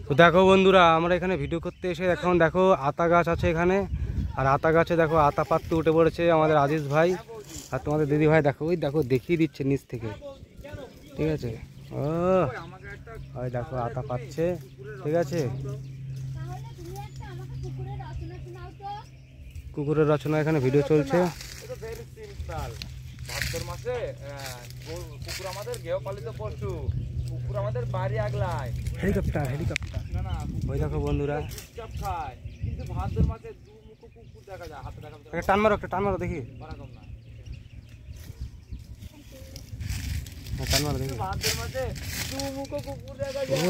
তো দেখো বন্ধুরা, আমরা এখানে ভিডিও করতে এসে এখন দেখো আতা গাছ আছে এখানে। আর আতা গাছে দেখো আতা পাততে উঠে পড়েছে আমাদের আজিজ ভাই আর তোমাদের দিদি ভাই। দেখো ওই দেখো দেখিয়ে দিচ্ছে নিচ থেকে, ঠিক আছে। ও ওই দেখো আতা পাচ্ছে, ঠিক আছে। কুকুরের রচনা এখানে ভিডিও চলছে। ভাদ্র মাসে কুকুর আমাদের গৃহপালিত পশু, কুকুর আমাদের বাড়ি আগলায়। হেলিকপ্টার ওই দেখো বন্ধুরা, চুপচাপ খায়, কিন্তু ভাদ্র মাসে দুমুখ কুকুর দেখা যায়। হাতে দেখা একটা টান মারো দেখি, পারাকম না। টান মারো দেখি। ভাদ্র মাসে দুমুখ কুকুর দেখা যায়।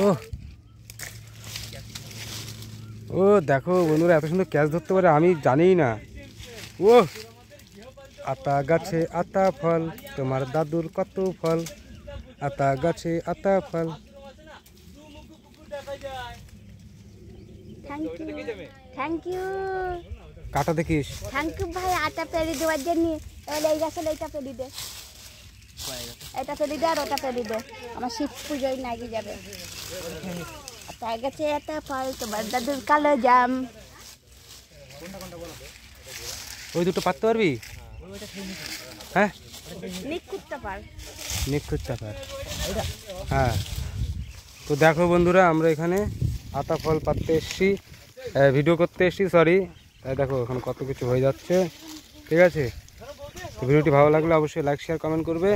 ও দেখো বন্ধুরা, এত সুন্দর ক্যাচ ধরতে পারে আমি জানিই না। ও আতা গাছে আতা ফল, তোমার দাদুর কত ফল। আতা গাছে আতা ফল। থ্যাংক ইউ কাটা দেখিস। থ্যাংক ইউ ভাই, আটা পেরি দেওয়ার জন্য। এবার এই গাছে এইটা পেরি দে, এটা পেরি দে আর ওটা পেরি দে, আমার শিব পুজোয় নাগি যাবে। আতা গাছে আতা ফল, তোমার দাদুর কালো জাম। ওই দুটো পারতে পারবি? হ্যাঁ নিখুঁত চাপার। হ্যাঁ, তো দেখো বন্ধুরা, আমরা এখানে আতা ফল পাততে এসছি, ভিডিও করতে এসছি, সরি। দেখো এখন কত কিছু হয়ে যাচ্ছে, ঠিক আছে। তো ভিডিওটি ভালো লাগলে অবশ্যই লাইক শেয়ার কমেন্ট করবে।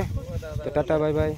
তো টাটা, বাই বাই।